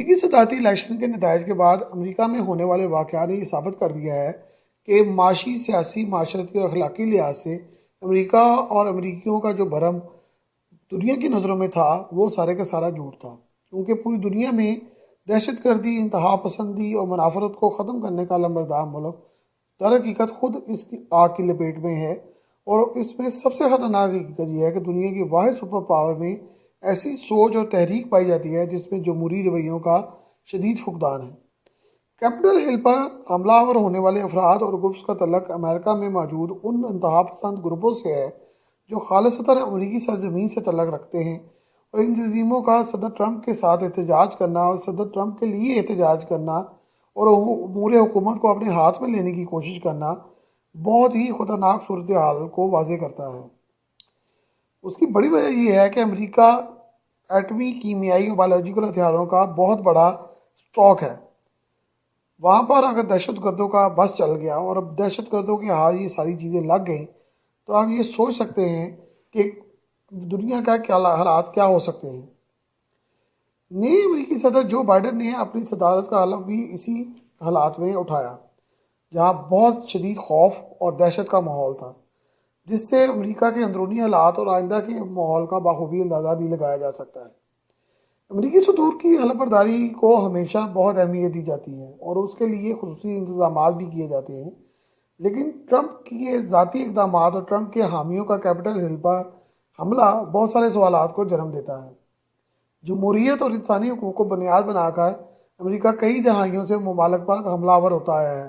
امریکی صدارتی الیکشن کے نتائج کے بعد امریکہ میں ہونے والے واقعات نے یہ ثابت کر دیا ہے کہ معاشی، سیاسی، معاشرتی اور اخلاقی لحاظ سے امریکہ اور امریکیوں کا جو بھرم دنیا کی نظروں میں تھا وہ سارے کا سارا جھوٹ تھا، کیونکہ پوری دنیا میں دہشت گردی، انتہا پسندی اور منافرت کو ختم کرنے کا لمبردار ملک در حقیقت خود اس کی آگ کی لپیٹ میں ہے۔ اور اس میں سب سے خطرناک حقیقت یہ ہے کہ دنیا کی واحد سپر پاور میں ایسی سوچ اور تحریک پائی جاتی ہے جس میں جمہوری رویوں کا شدید فقدان ہے۔ کیپٹل ہل پر حملہ آور ہونے والے افراد اور گروپس کا تعلق امریکہ میں موجود ان انتہا پسند گروپوں سے ہے جو خالصتاً امریکی سرزمین سے تعلق رکھتے ہیں، اور ان تنظیموں کا صدر ٹرمپ کے ساتھ احتجاج کرنا اور صدر ٹرمپ کے لیے احتجاج کرنا اور امور حکومت کو اپنے ہاتھ میں لینے کی کوشش کرنا بہت ہی خطرناک صورتحال کو واضح کرتا ہے۔ اس کی بڑی وجہ یہ ہے کہ امریکہ ایٹمی، کیمیائی اور بایولوجیکل ہتھیاروں کا بہت بڑا اسٹاک ہے۔ وہاں پر اگر دہشت گردوں کا بس چل گیا اور اب دہشت گردوں کے ہاتھ یہ ساری چیزیں لگ گئیں تو آپ یہ سوچ سکتے ہیں کہ دنیا کا کیا حالات کیا ہو سکتے ہیں۔ نئے امریکی صدر جو بائیڈن نے اپنی صدارت کا حلف بھی اسی حالات میں اٹھایا، جہاں بہت شدید خوف اور دہشت کا ماحول تھا، جس سے امریکہ کے اندرونی حالات اور آئندہ کے ماحول کا بخوبی اندازہ بھی لگایا جا سکتا ہے۔ امریکی صدور کی حلف برداری کو ہمیشہ بہت اہمیت دی جاتی ہے اور اس کے لیے خصوصی انتظامات بھی کیے جاتے ہیں، لیکن ٹرمپ کے ذاتی اقدامات اور ٹرمپ کے حامیوں کا کیپٹل ہل پر حملہ بہت سارے سوالات کو جنم دیتا ہے۔ جمہوریت اور انسانی حقوق کو بنیاد بنا کر امریکہ کئی دہائیوں سے ممالک پر حملہ آور ہوتا آیا ہے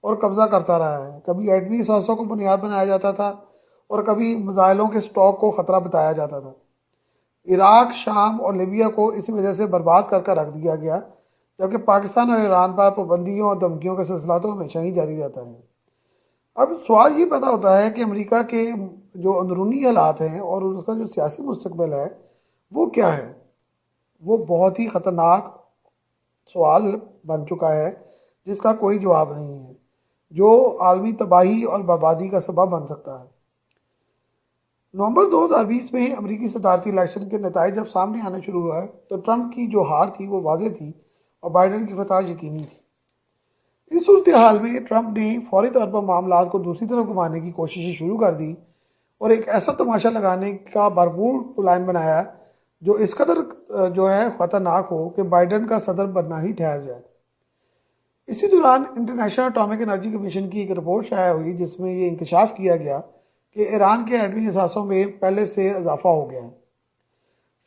اور قبضہ کرتا رہا ہے۔ کبھی ایٹمی اثاثوں کو بنیاد بنایا جاتا تھا اور کبھی میزائلوں کے اسٹاک کو خطرہ بتایا جاتا تھا۔ عراق، شام اور لیبیا کو اسی وجہ سے برباد کر رکھ دیا گیا، جبکہ پاکستان اور ایران پر پابندیوں اور دھمکیوں کا سلسلہ تو ہمیشہ ہی جاری رہتا ہے۔ اب سوال یہ پیدا ہوتا ہے کہ امریکہ کے جو اندرونی حالات ہیں اور اس کا جو سیاسی مستقبل ہے وہ کیا ہے؟ وہ بہت ہی خطرناک سوال بن چکا ہے جس کا کوئی جواب نہیں ہے، جو عالمی تباہی اور بربادی کا سبب بن سکتا ہے۔ نومبر 2020 میں امریکی صدارتی الیکشن کے نتائج جب سامنے آنا شروع ہوئے تو ٹرمپ کی جو ہار تھی وہ واضح تھی اور بائیڈن کی فتح یقینی تھی۔ اس صورتحال میں ٹرمپ نے فوری طور پر معاملات کو دوسری طرف گھمانے کی کوششیں شروع کر دی اور ایک ایسا تماشا لگانے کا بھرپور پلان بنایا جو اس قدر جو ہے خطرناک ہو کہ بائیڈن کا صدر بننا ہی ٹھہر جائے۔ اسی دوران انٹرنیشنل اٹامک انرجی کمیشن کی ایک رپورٹ شائع ہوئی جس میں یہ انکشاف کیا گیا کہ ایران کے ایٹمی اثاثوں میں پہلے سے اضافہ ہو گیا ہے۔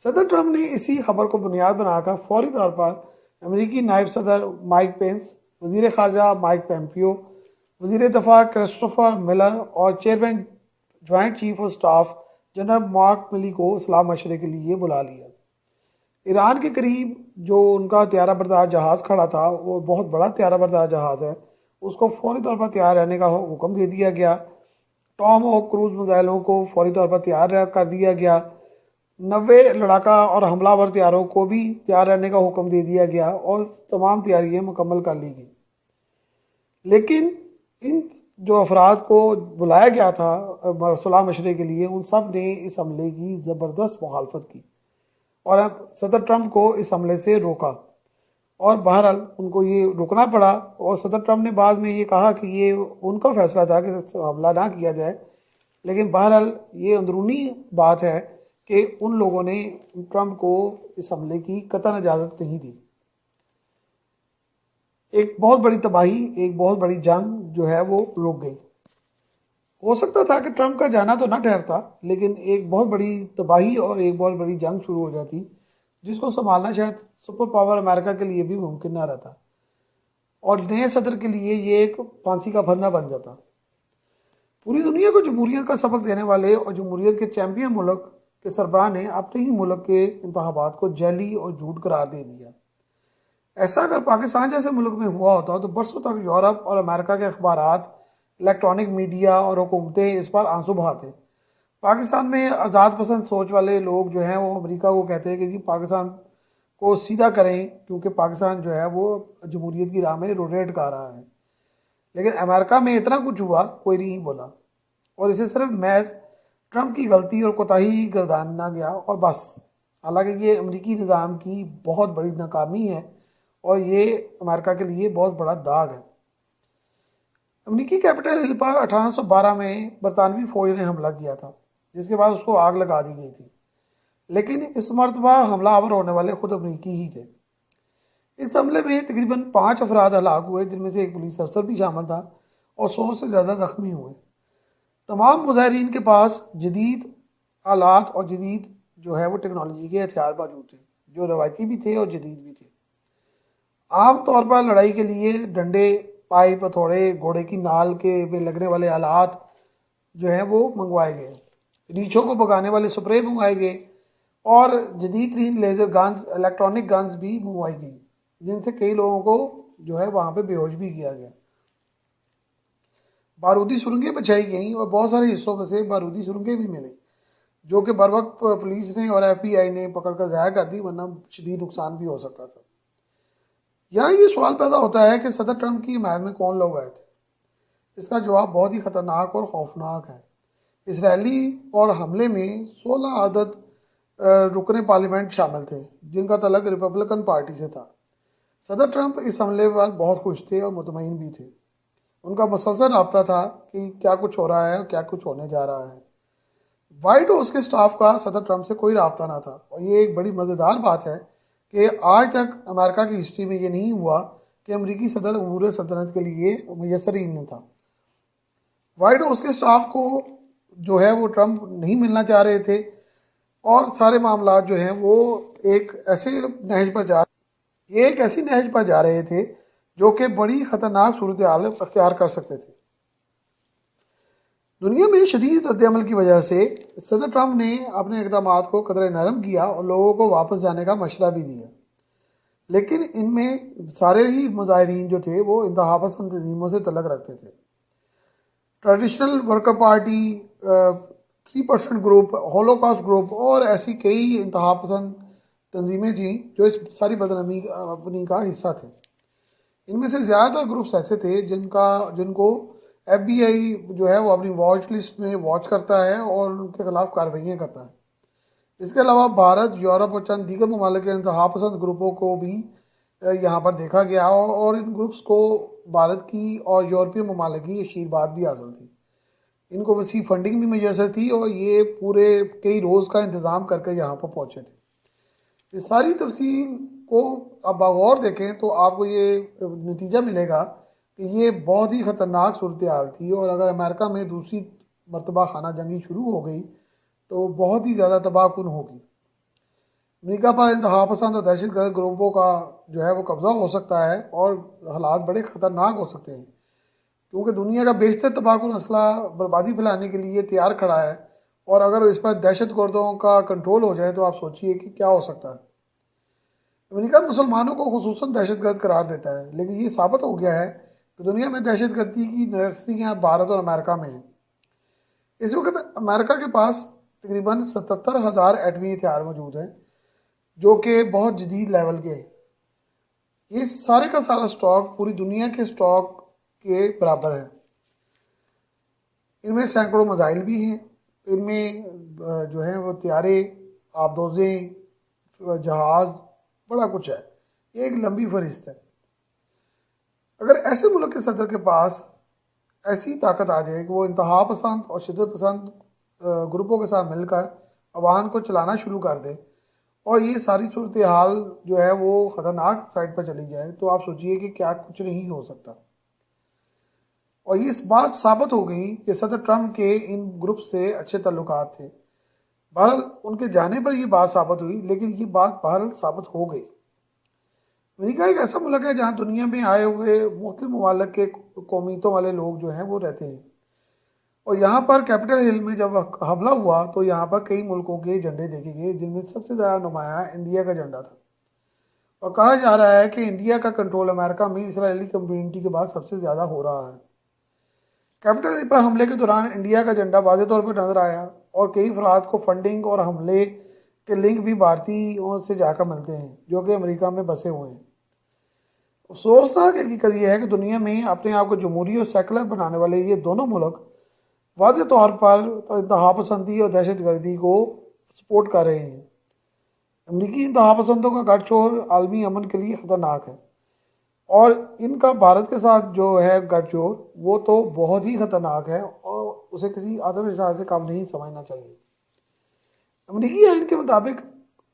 صدر ٹرمپ نے اسی خبر کو بنیاد بنا کر فوری طور پر امریکی نائب صدر مائک پینس، وزیر خارجہ مائک پومپیو، وزیر دفاع کرسٹوفر ملر اور chairman joint chief of staff general mark ملی کو صلاح مشورے کے لیے بلا لیا۔ ایران کے قریب جو ان کا طیارہ بردار جہاز کھڑا تھا، وہ بہت بڑا طیارہ بردار جہاز ہے، اس کو فوری طور پر تیار رہنے کا حکم دے دیا گیا۔ ٹام ہوک کروز میزائلوں کو فوری طور پر تیار کر دیا گیا۔ 90 لڑاکا اور حملہ آور طیاروں کو بھی تیار رہنے کا حکم دے دیا گیا اور تمام تیاریاں مکمل کر لی گئی۔ لیکن ان جو افراد کو بلایا گیا تھا صلاح مشورے کے لیے، ان سب نے اس حملے کی زبردست مخالفت کی اور صدر ٹرمپ کو اس حملے سے روکا، اور بہرحال ان کو یہ روکنا پڑا۔ اور صدر ٹرمپ نے بعد میں یہ کہا کہ یہ ان کا فیصلہ تھا کہ حملہ نہ کیا جائے، لیکن بہرحال یہ اندرونی بات ہے کہ ان لوگوں نے ٹرمپ کو اس حملے کی قطعاً اجازت نہیں دی۔ ایک بہت بڑی تباہی، ایک بہت بڑی جنگ جو ہے وہ رک گئی۔ ہو سکتا تھا کہ ٹرمپ کا جانا تو نہ ٹھہرتا، لیکن ایک بہت بڑی تباہی اور ایک بہت بڑی جنگ شروع ہو جاتی جس کو سنبھالنا شاید سپر پاور امریکہ کے لیے بھی ممکن نہ رہتا، اور نئے صدر کے لیے یہ ایک پھانسی کا پھندہ بن جاتا۔ پوری دنیا کو جمہوریت کا سبق دینے والے اور جمہوریت کے چیمپئن ملک کے سربراہ نے اپنے ہی ملک کے انتخابات کو جعلی اور جھوٹ قرار دے دیا۔ ایسا اگر پاکستان جیسے ملک میں ہوا ہوتا تو برسوں تک یورپ اور امریکہ کے اخبارات، الیکٹرانک میڈیا اور حکومتیں اس پر آنسو بہاتے۔ پاکستان میں آزاد پسند سوچ والے لوگ جو ہیں وہ امریکہ کو کہتے ہیں کہ جی پاکستان کو سیدھا کریں، کیونکہ پاکستان جو ہے وہ جمہوریت کی راہ میں روٹیٹ کر رہا ہے۔ لیکن امریکہ میں اتنا کچھ ہوا کوئی نہیں بولا، اور اسے صرف محض ٹرمپ کی غلطی اور کوتاہی گردانا گیا اور بس۔ حالانکہ یہ امریکی نظام کی بہت بڑی ناکامی ہے اور یہ امریکہ کے لیے بہت بڑا داغ ہے۔ امریکی کیپٹل ہل پر 1812 میں برطانوی فوج نے حملہ کیا تھا، جس کے بعد اس کو آگ لگا دی گئی تھی، لیکن اس مرتبہ حملہ آور ہونے والے خود امریکی ہی تھے۔ اس حملے میں تقریباً 5 افراد ہلاک ہوئے، جن میں سے ایک پولیس افسر بھی شامل تھا، اور 100 سے زیادہ زخمی ہوئے۔ تمام مظاہرین کے پاس جدید آلات اور جدید جو ہے وہ ٹیکنالوجی کے ہتھیار موجود تھے، جو روایتی بھی تھے اور جدید بھی تھے۔ عام طور پر لڑائی کے لیے ڈنڈے، پائپ، ہتھوڑے، گھوڑے کی نال کے میں لگنے والے آلات جو ہیں وہ منگوائے گئے، ریچھوں کو بھگانے والے سپرے منگوائے گئے، اور جدید ترین لیزر گنز، الیکٹرانک گنز بھی منگوائی گئی، جن سے کئی لوگوں کو جو ہے وہاں پہ بے ہوش بھی کیا گیا۔ بارودی سرنگیں بچھائی گئیں اور بہت سارے حصوں میں سے بارودی سرنگیں بھی ملیں، جو کہ بروقت پولیس نے اور ایف بی آئی نے پکڑ کر ضائع کر دی، ورنہ شدید نقصان بھی ہو سکتا تھا۔ یہاں یہ سوال پیدا ہوتا ہے کہ صدر ٹرمپ کی حمایت میں کون لوگ آئے تھے؟ اس کا جواب بہت ہی خطرناک اور خوفناک ہے۔ اس ریلی اور حملے میں 16 عدد رکن پارلیمنٹ شامل تھے، جن کا تعلق ریپبلکن پارٹی سے تھا۔ صدر ٹرمپ اس حملے پر بہت خوش تھے اور مطمئن بھی تھے۔ ان کا مسلسل رابطہ تھا کہ کیا کچھ ہو رہا ہے اور کیا کچھ ہونے جا رہا ہے۔ وائٹ ہاؤس کے سٹاف کا صدر ٹرمپ سے کوئی رابطہ نہ تھا، اور یہ ایک بڑی مزیدار بات ہے کہ آج تک امریکہ کی ہسٹری میں یہ نہیں ہوا کہ امریکی صدر عبور سلطنت کے لیے میسر ہی نہیں تھا۔ وائٹ ہاؤس کے سٹاف کو جو ہے وہ ٹرمپ نہیں ملنا چاہ رہے تھے، اور سارے معاملات جو ہیں وہ ایک ایسی نہج پر جا رہے تھے جو کہ بڑی خطرناک صورتحال اختیار کر سکتے تھے۔ دنیا میں شدید رد عمل کی وجہ سے صدر ٹرمپ نے اپنے اقدامات کو قدرے نرم کیا اور لوگوں کو واپس جانے کا مشورہ بھی دیا، لیکن ان میں سارے ہی مظاہرین جو تھے وہ انتہا پسند تنظیموں سے تعلق رکھتے تھے۔ Traditional worker party, 3% group, holocaust group اور ایسی کئی انتہا پسند تنظیمیں تھیں جو اس ساری بدنامی کا حصہ تھے۔ ان میں سے زیادہ گروپس ایسے تھے جن کو ایف بی آئی جو ہے وہ اپنی واچ لسٹ میں واچ کرتا ہے اور ان کے خلاف کارروائیاں کرتا ہے۔ اس کے علاوہ بھارت، یورپ اور چند دیگر ممالک کے انتہا پسند گروپوں کو بھی یہاں پر دیکھا گیا، اور ان گروپس کو بھارت کی اور یورپی ممالک کی آشیرواد بھی حاصل تھی۔ ان کو وسیع فنڈنگ بھی میسر تھی، اور یہ پورے کئی روز کا انتظام کر کے یہاں پر پہنچے تھے۔ اس ساری تفصیل کو آپ بغور دیکھیں تو آپ کو یہ نتیجہ ملے گا کہ یہ بہت ہی خطرناک صورتحال تھی، اور اگر امریکہ میں دوسری مرتبہ خانہ جنگی شروع ہو گئی تو بہت ہی زیادہ تباہ کن ہوگی۔ امریکہ پر انتہا پسند اور دہشت گرد گروپوں کا جو ہے وہ قبضہ ہو سکتا ہے، اور حالات بڑے خطرناک ہو سکتے ہیں، کیونکہ دنیا کا بیشتر تباہ کن اسلحہ بربادی پھیلانے کے لیے تیار کھڑا ہے، اور اگر اس پر دہشت گردوں کا کنٹرول ہو جائے تو آپ سوچئے کہ کیا ہو سکتا ہے۔ امریکہ مسلمانوں کو خصوصاً دہشت گرد قرار دیتا ہے، لیکن یہ ثابت ہو گیا ہے کہ دنیا میں دہشت گردی کی نرسریاں بھارت اور امریکہ میں ہیں۔ اس وقت امریکہ کے پاس تقریباً 77,000 ایٹمی ہتھیار موجود ہیں، جو کہ بہت جدید لیول کے ہیں۔ یہ سارے کا سارا سٹاک پوری دنیا کے سٹاک کے برابر ہے۔ ان میں سینکڑوں میزائل بھی ہیں، ان میں جو ہیں وہ طیارے، آبدوزیں، جہاز، بڑا کچھ ہے۔ یہ ایک لمبی فہرست ہے۔ اگر ایسے ملک کے صدر کے پاس ایسی طاقت آ جائے کہ وہ انتہا پسند اور شدت پسند گروپوں کے ساتھ مل کر عوام کو چلانا شروع کر دے، اور یہ ساری صورتحال جو ہے وہ خطرناک سائڈ پر چلی جائے، تو آپ سوچئے کہ کیا کچھ نہیں ہو سکتا۔ اور یہ اس بات ثابت ہو گئی کہ صدر ٹرمپ کے ان گروپ سے اچھے تعلقات تھے۔ بہرحال ان کے جانے پر یہ بات ثابت ہوئی، لیکن یہ بات بہرحال ثابت ہو گئی۔ امریکہ ایک ایسا ملک ہے جہاں دنیا میں آئے ہوئے مختلف ممالک کے قومیتوں والے لوگ جو ہیں وہ رہتے ہیں، اور یہاں پر کیپٹل ہل میں جب حملہ ہوا تو یہاں پر کئی ملکوں کے جھنڈے دیکھے گئے، جن میں سب سے زیادہ نمایاں انڈیا کا جھنڈا تھا، اور کہا جا رہا ہے کہ انڈیا کا کنٹرول امریکہ میں اسرائیلی کمیونٹی کے بعد سب سے زیادہ ہو رہا ہے۔ کیپٹل ہل پر حملے کے دوران انڈیا کا جھنڈا واضح طور پر نظر آیا، اور کئی افراد کو فنڈنگ اور حملے کے لنک بھی بھارتیوں سے جا کر ملتے ہیں جو کہ امریکہ میں بسے ہوئے ہیں۔ افسوسناک حقیقت یہ ہے کہ دنیا میں اپنے آپ کو جمہوری اور سیکولر بنانے والے یہ دونوں ملک واضح طور پر انتہا پسندی اور دہشت گردی کو سپورٹ کر رہے ہیں۔ امریکی انتہا پسندوں کا گٹھ چھوڑ عالمی امن کے لیے خطرناک ہے، اور ان کا بھارت کے ساتھ جو ہے گٹھ جوڑ وہ تو بہت ہی خطرناک ہے اور اسے کسی آتش فشار سے کم نہیں سمجھنا چاہیے۔ امریکی آئین کے مطابق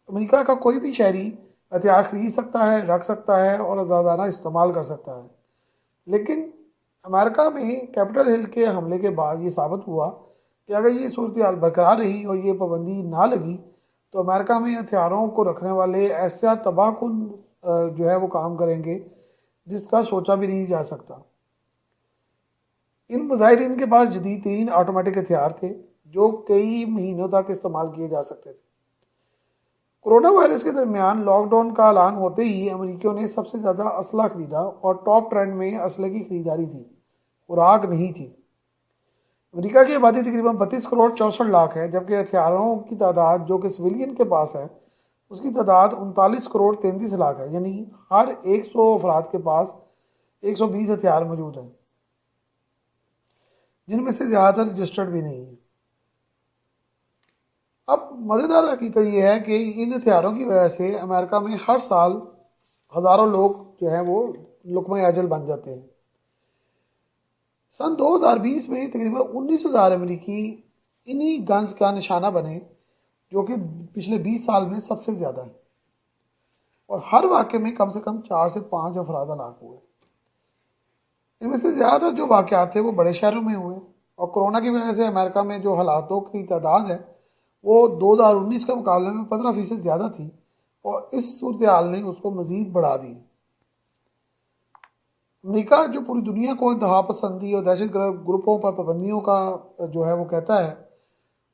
امریکہ کا کوئی بھی شہری ہتھیار خرید سکتا ہے، رکھ سکتا ہے اور آزادانہ استعمال کر سکتا ہے، لیکن امریکہ میں کیپٹل ہل کے حملے کے بعد یہ ثابت ہوا کہ اگر یہ صورتحال برقرار رہی اور یہ پابندی نہ لگی تو امریکہ میں ہتھیاروں کو رکھنے والے ایسا تباہ کن جو ہے وہ کام کریں گے جس کا سوچا بھی نہیں جا سکتا۔ ان مظاہرین کے پاس جدید ترین آٹومیٹک ہتھیار تھے جو کئی مہینوں تک استعمال کیے جا سکتے تھے۔ کرونا وائرس کے درمیان لاک ڈاؤن کا اعلان ہوتے ہی امریکیوں نے سب سے زیادہ اسلحہ خریدا اور ٹاپ ٹرینڈ میں اسلحے کی خریداری تھی، خوراک نہیں تھی۔ امریکہ کی آبادی تقریباً 32 کروڑ 64 لاکھ ہے، جبکہ ہتھیاروں کی تعداد جو کہ سویلین کے پاس ہے اس کی تعداد 39 کروڑ 33 لاکھ ہے، یعنی ہر 100 افراد کے پاس 120 ہتھیار موجود ہیں، جن میں سے زیادہ تر رجسٹرڈ بھی نہیں ہیں۔ اب مزیدار حقیقت یہ ہے کہ ان ہتھیاروں کی وجہ سے امریکہ میں ہر سال ہزاروں لوگ جو ہیں وہ لقمہ اجل بن جاتے ہیں۔ سن 2020 میں تقریباً 19,000 امریکی انہی گنز کا نشانہ بنے، جو کہ پچھلے 20 سال میں سب سے زیادہ ہے، اور ہر واقعے میں کم سے کم 4 سے 5 افراد ہلاک ہوئے۔ ان میں سے زیادہ جو واقعات تھے وہ بڑے شہروں میں ہوئے، اور کرونا کی وجہ سے امریکہ میں جو ہلاکتوں کی تعداد ہے وہ 2019 کے مقابلے میں 15% زیادہ تھی، اور اس صورتحال نے اس کو مزید بڑھا دی۔ امریکہ جو پوری دنیا کو انتہا پسندی اور دہشت گرد گروپوں پر پابندیوں کا جو ہے وہ کہتا ہے،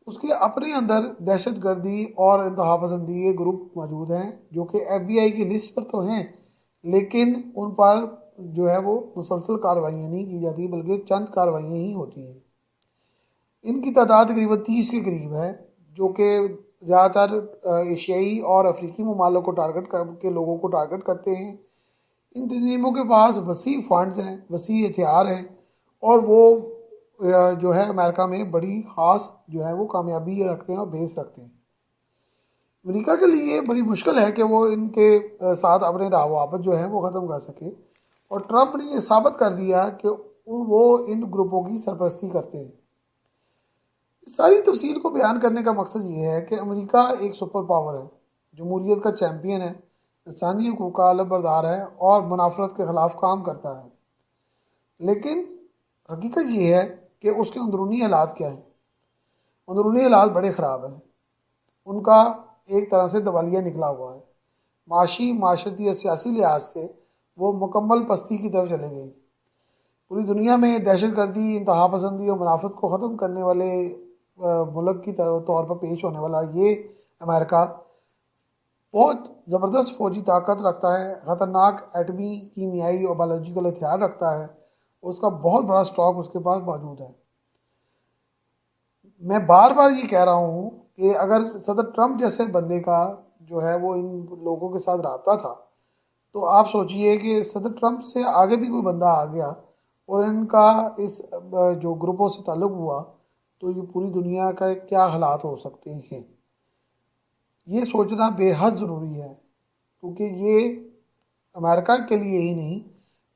اس کے اپنے اندر دہشت گردی اور انتہا پسندی کے گروپ موجود ہیں جو کہ FBI کی لسٹ پر تو ہیں، لیکن ان پر جو ہے وہ مسلسل کارروائیاں نہیں کی جاتی بلکہ چند کارروائیاں ہی ہوتی ہیں۔ ان کی تعداد تقریباً 30 کے قریب ہے، جو کہ زیادہ تر ایشیائی اور افریقی ممالک کو ٹارگٹ کر کے لوگوں کو ٹارگٹ کرتے ہیں۔ ان تنظیموں کے پاس وسیع فنڈز ہیں، وسیع ہتھیار ہیں، اور وہ جو ہے امریکہ میں بڑی خاص جو ہے وہ کامیابی رکھتے ہیں اور بیس رکھتے ہیں۔ امریکہ کے لیے بڑی مشکل ہے کہ وہ ان کے ساتھ اپنے روابط جو ہیں وہ ختم کر سکے، اور ٹرمپ نے یہ ثابت کر دیا کہ وہ ان گروپوں کی سرپرستی کرتے ہیں۔ اس ساری تفصیل کو بیان کرنے کا مقصد یہ ہے کہ امریکہ ایک سپر پاور ہے، جمہوریت کا چیمپئن ہے، انسانی حقوق کا علم بردار ہے اور منافرت کے خلاف کام کرتا ہے، لیکن حقیقت یہ ہے کہ اس کے اندرونی حالات کیا ہیں۔ اندرونی حالات بڑے خراب ہیں، ان کا ایک طرح سے دیوالیہ نکلا ہوا ہے۔ معاشی، معاشرتی اور سیاسی لحاظ سے وہ مکمل پستی کی طرف چلے گئے۔ پوری دنیا میں دہشت گردی، انتہا پسندی اور منافرت کو ختم کرنے والے ملک کی طور پر پیش ہونے والا یہ امریکہ بہت زبردست فوجی طاقت رکھتا ہے، خطرناک ایٹمی، کیمیائی اور بایولوجیکل ہتھیار رکھتا ہے، اس کا بہت بڑا اسٹاک اس کے پاس موجود ہے۔ میں بار بار یہ کہہ رہا ہوں کہ اگر صدر ٹرمپ جیسے بندے کا جو ہے وہ ان لوگوں کے ساتھ رابطہ تھا تو آپ سوچئے کہ صدر ٹرمپ سے آگے بھی کوئی بندہ آ گیا اور ان کا اس جو گروپوں سے تعلق ہوا تو یہ پوری دنیا کا کیا حالات ہو سکتے ہیں۔ یہ سوچنا بے حد ضروری ہے، کیونکہ یہ امریکہ کے لیے ہی نہیں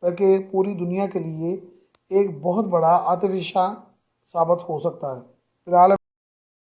بلکہ پوری دنیا کے لیے ایک بہت بڑا آتش فشاں ثابت ہو سکتا ہے۔ فی الحال